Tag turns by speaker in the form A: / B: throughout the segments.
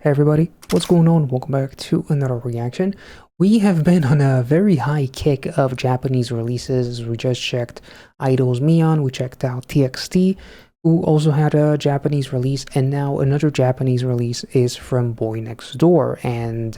A: Hey everybody, what's going on? Welcome back to another reaction. We have been on a very high kick of Japanese releases. We just checked Idol's Mion, we checked out TXT, who also had a Japanese release, and now another Japanese release is from BOYNEXTDOOR. And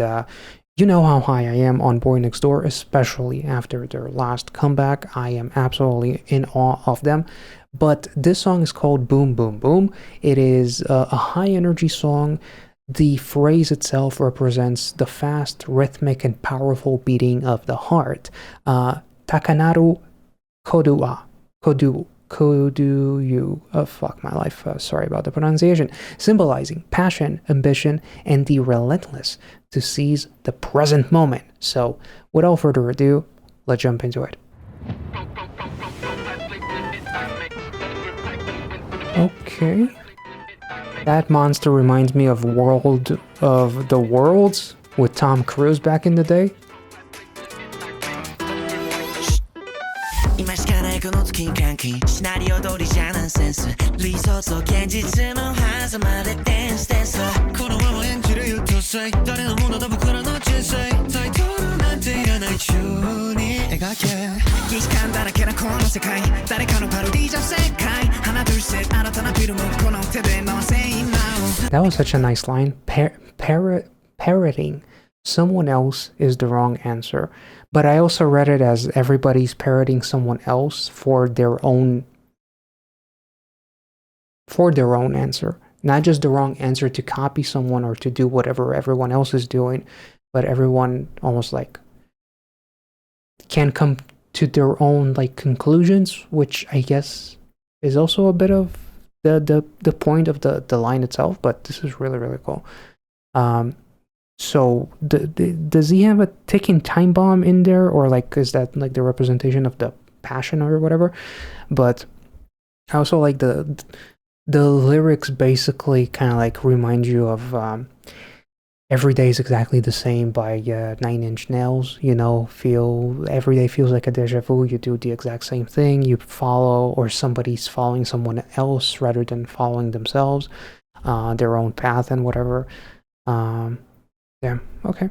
A: you know how high I am on BOYNEXTDOOR, especially after their last comeback. I am absolutely in awe of them. But this song is called Boom Boom Boom. It is a high energy song. The phrase itself represents the fast, rhythmic, and powerful beating of the heart. Takanaru kodu, fuck my life, sorry about the pronunciation, symbolizing passion, ambition, and the relentless to seize the present moment. So, without further ado, let's jump into it. Okay. That monster reminds me of World of the Worlds with Tom Cruise back in the day. That was such a nice line. Parroting someone else is the wrong answer. But I also read it as everybody's parroting someone else for their own answer. Not just the wrong answer to copy someone or to do whatever everyone else is doing, but everyone almost like can come to their own like conclusions, which I guess is also a bit of the point of the line itself. But this is really, really cool. So does he have a ticking time bomb in there, or like is that like the representation of the passion or whatever? But I also like the lyrics basically kind of like remind you of Every Day is Exactly the Same by 9 Inch Nails. You know, every day feels like a deja vu. You do the exact same thing. You follow, or somebody's following someone else rather than following themselves, their own path and whatever. Yeah, okay.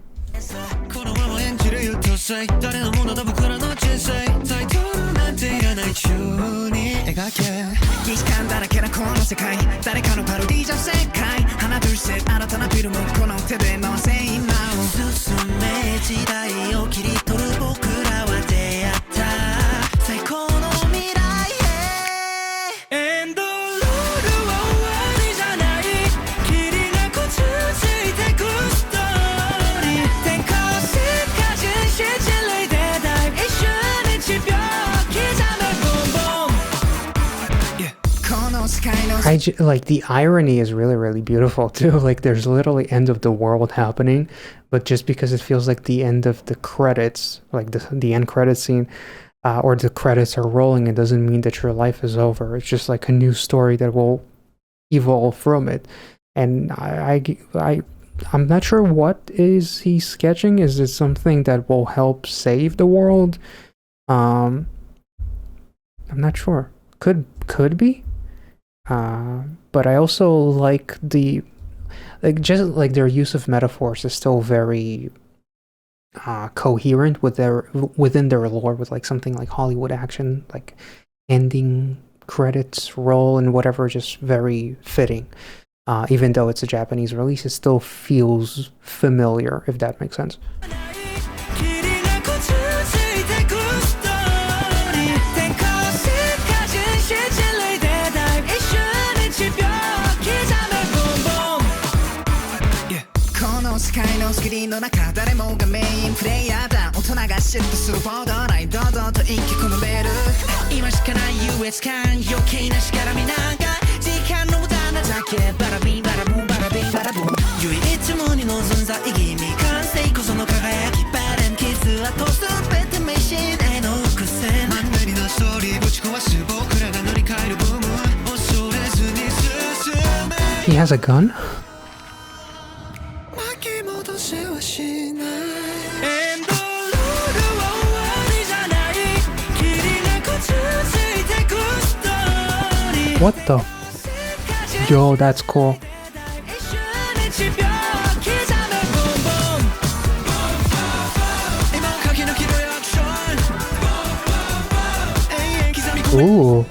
A: Like the irony is really, really beautiful too. Like there's literally end of the world happening, but just because it feels like the end of the credits, like the end credit scene, or the credits are rolling, it doesn't mean that your life is over. It's just like a new story that will evolve from it. And I'm not sure what is he sketching. Is it something that will help save the world? I'm not sure. Could be. But I also like just like their use of metaphors is still very coherent within their lore, with like something like Hollywood action, like ending credits roll and whatever, just very fitting. Even though it's a Japanese release, it still feels familiar, if that makes sense. He has a gun? What the? Yo, that's cool. Ooh.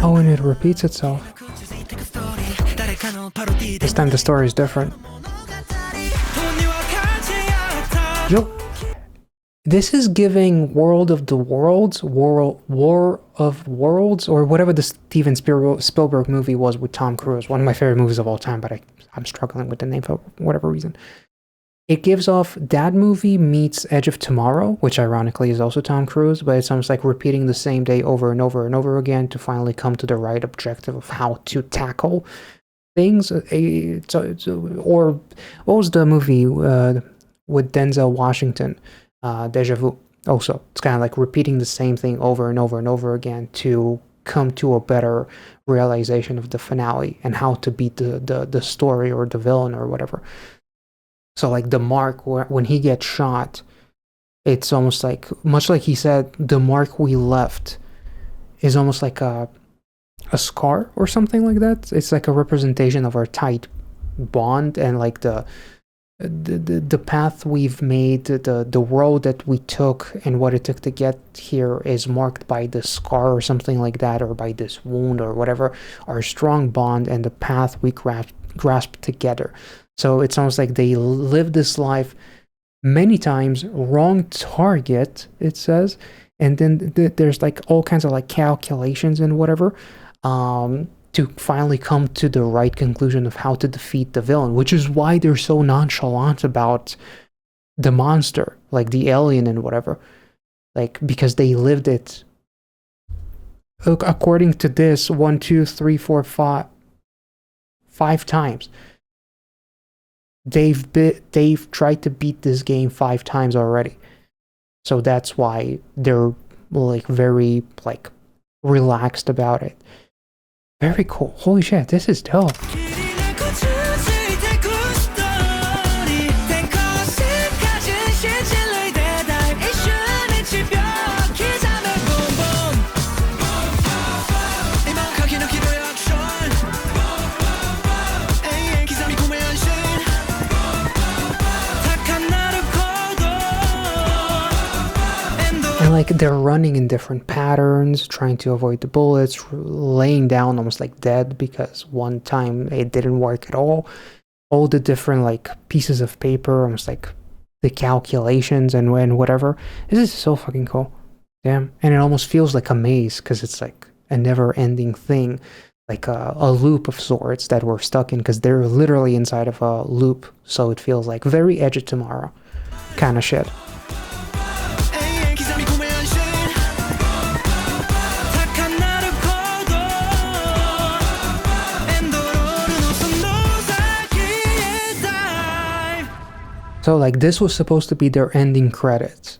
A: Oh, and it repeats itself. This time the story is different. Yo, this is giving War of Worlds, or whatever the Steven Spielberg movie was with Tom Cruise. One of my favorite movies of all time, but I'm struggling with the name for whatever reason. It gives off that movie meets Edge of Tomorrow, which ironically is also Tom Cruise, but it's almost like repeating the same day over and over and over again to finally come to the right objective of how to tackle things. Or what was the movie with Denzel Washington? Deja Vu. Also, it's kind of like repeating the same thing over and over and over again to come to a better realization of the finale and how to beat the story or the villain or whatever. So like the mark when he gets shot, it's almost like, much like he said, the mark we left is almost like a scar or something like that. It's like a representation of our tight bond and like the path we've made, the road that we took and what it took to get here is marked by this scar or something like that, or by this wound or whatever, our strong bond and the path we grasped together. So it's almost like they lived this life many times, wrong target, it says, and then there's like all kinds of like calculations and whatever, to finally come to the right conclusion of how to defeat the villain, which is why they're so nonchalant about the monster, like the alien and whatever, like because they lived it. According to this, 1, 2, 3, 4, 5 times. They've tried to beat this game 5 times already, so that's why they're like very like relaxed about it. Very cool. Holy shit, this is dope. Like they're running in different patterns, trying to avoid the bullets, laying down almost like dead because one time it didn't work at all. All the different like pieces of paper, almost like the calculations and whatever. This is so fucking cool. Damn. And it almost feels like a maze because it's like a never-ending thing, like a loop of sorts that we're stuck in because they're literally inside of a loop. So it feels like very Edge of Tomorrow kind of shit. So like this was supposed to be their ending credits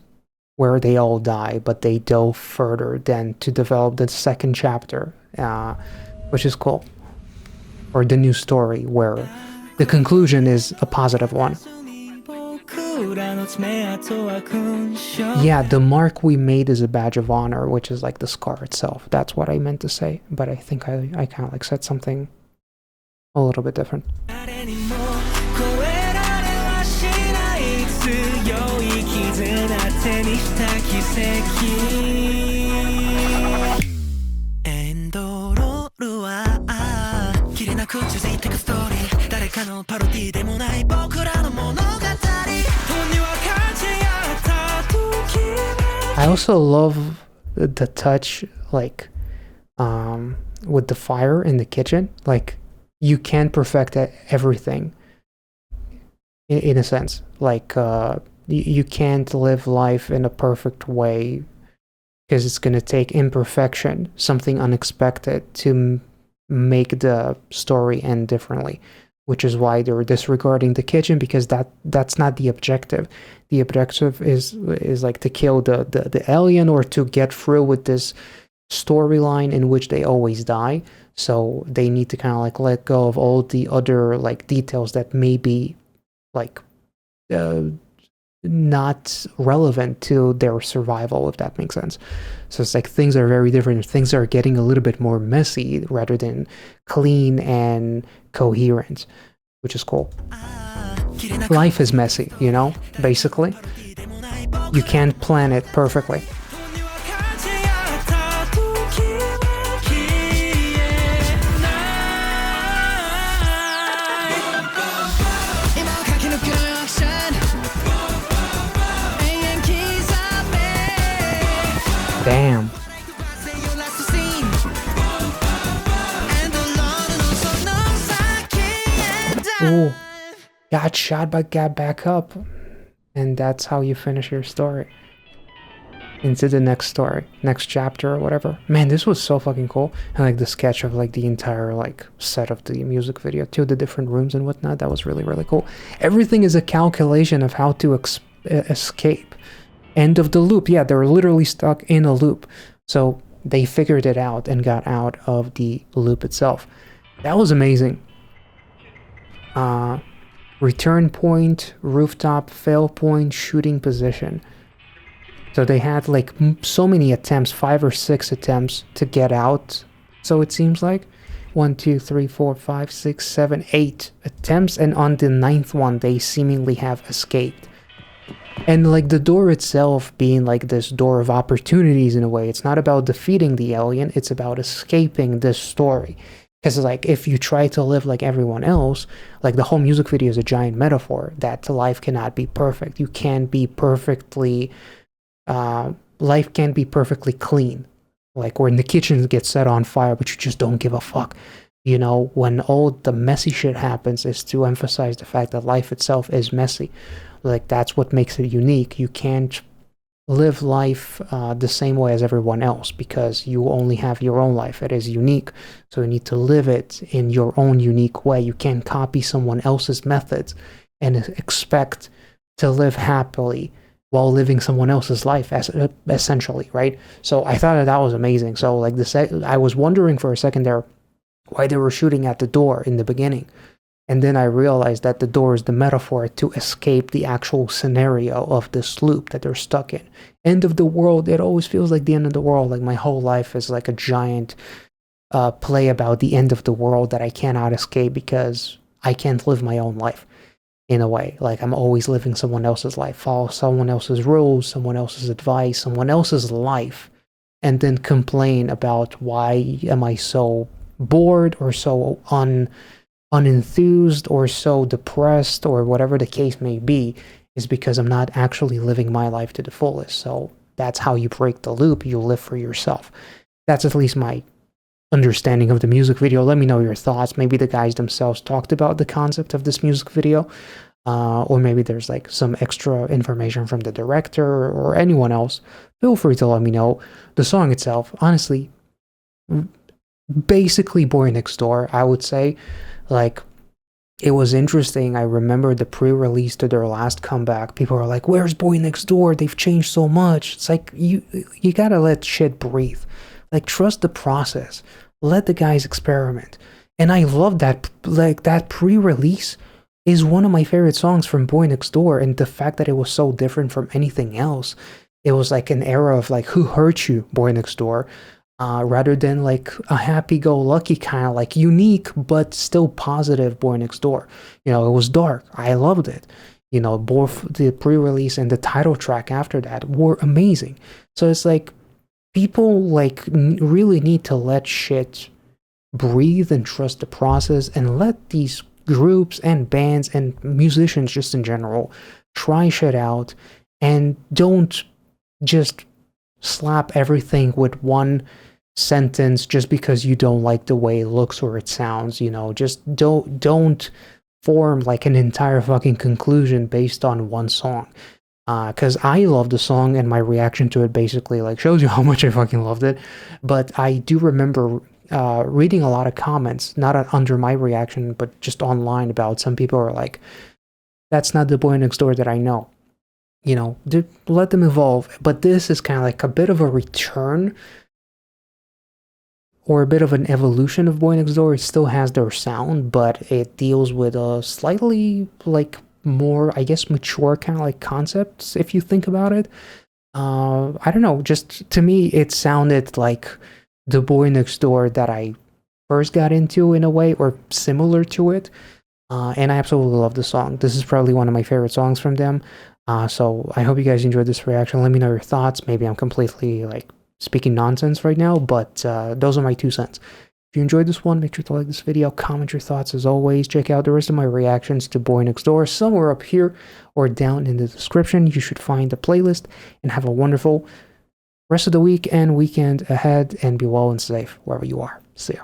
A: where they all die, but they dove further then to develop the second chapter, which is cool. Or the new story where the conclusion is a positive one. Yeah, the mark we made is a badge of honor, which is like the scar itself. That's what I meant to say, but I think I kind of like said something a little bit different. I also love the touch, like, with the fire in the kitchen. Like, you can't perfect everything, in a sense. Like, you can't live life in a perfect way because it's going to take imperfection, something unexpected, to make the story end differently. which is why they were disregarding the kitchen, because that's not the objective. The objective is like to kill the alien, or to get through with this storyline in which they always die. So they need to kind of like let go of all the other like details that may be like not relevant to their survival, if that makes sense. So it's like things are very different. Things are getting a little bit more messy rather than clean and coherent, which is cool. Life is messy, you know, basically. You can't plan it perfectly. Damn. Ooh. Got shot but got back up. And that's how you finish your story. Into the next story. Next chapter or whatever. Man, this was so fucking cool. And like the sketch of like the entire like set of the music video too. The different rooms and whatnot. That was really, really cool. Everything is a calculation of how to escape. End of the loop. Yeah, they were literally stuck in a loop. So they figured it out and got out of the loop itself. That was amazing. Return point, rooftop, fail point, shooting position. So they had like so many attempts, 5 or 6 attempts to get out. So it seems like 1, 2, 3, 4, 5, 6, 7, 8 attempts. And on the 9th one, they seemingly have escaped. And like the door itself being like this door of opportunities in a way. It's not about defeating the alien. It's about escaping this story. Because like if you try to live like everyone else, like the whole music video is a giant metaphor that life cannot be perfect. You can't be perfectly, life can't be perfectly clean. Like when the kitchen gets set on fire, but you just don't give a fuck. You know, when all the messy shit happens is to emphasize the fact that life itself is messy. Like that's what makes it unique. You can't live life the same way as everyone else because you only have your own life. It is unique. So you need to live it in your own unique way. You can't copy someone else's methods and expect to live happily while living someone else's life, essentially, right? So I thought that was amazing. So like I was wondering for a second there why they were shooting at the door in the beginning. And then I realized that the door is the metaphor to escape the actual scenario of this loop that they're stuck in. End of the world, it always feels like the end of the world. Like my whole life is like a giant play about the end of the world that I cannot escape because I can't live my own life in a way. Like I'm always living someone else's life, follow someone else's rules, someone else's advice, someone else's life, and then complain about why am I so bored or so unenthused or so depressed or whatever the case may be, is because I'm not actually living my life to the fullest. So that's how you break the loop. You live for yourself. That's at least my understanding of the music video. Let me know your thoughts. Maybe the guys themselves talked about the concept of this music video, or maybe there's like some extra information from the director or anyone else. Feel free to let me know. The song itself, honestly, basically Boy Next Door, I would say. Like, it was interesting. I remember the pre-release to their last comeback. People are like, where's Boy Next Door? They've changed so much. It's like, you gotta let shit breathe. Like, trust the process. Let the guys experiment. And I love that, like, that pre-release is one of my favorite songs from Boy Next Door. And the fact that it was so different from anything else. It was like an era of like, who hurt you, Boy Next Door? Rather than like a happy-go-lucky kind of like unique but still positive Boy Next Door. You know, it was dark. I loved it. You know, both the pre-release and the title track after that were amazing. So it's like people like really need to let shit breathe and trust the process and let these groups and bands and musicians just in general try shit out and don't just slap everything with one sentence just because you don't like the way it looks or it sounds. You know, just don't form like an entire fucking conclusion based on one song. Because I love the song and my reaction to it basically like shows you how much I fucking loved it. But I do remember reading a lot of comments, not under my reaction, but just online about some people are like, that's not the boy next door that I know. You know, let them evolve. But this is kind of like a bit of a return or a bit of an evolution of Boy Next Door. It still has their sound, but it deals with a slightly like more, I guess, mature kind of like concepts if you think about it. I don't know, just to me it sounded like the Boy Next Door that I first got into in a way, or similar to it. And I absolutely love the song. This is probably one of my favorite songs from them. So I hope you guys enjoyed this reaction. Let me know your thoughts. Maybe I'm completely like speaking nonsense right now, but those are my 2 cents. If you enjoyed this one, make sure to like this video, comment your thoughts as always. Check out the rest of my reactions to Boy Next Door somewhere up here or down in the description. You should find the playlist, and have a wonderful rest of the week and weekend ahead, and be well and safe wherever you are. See ya.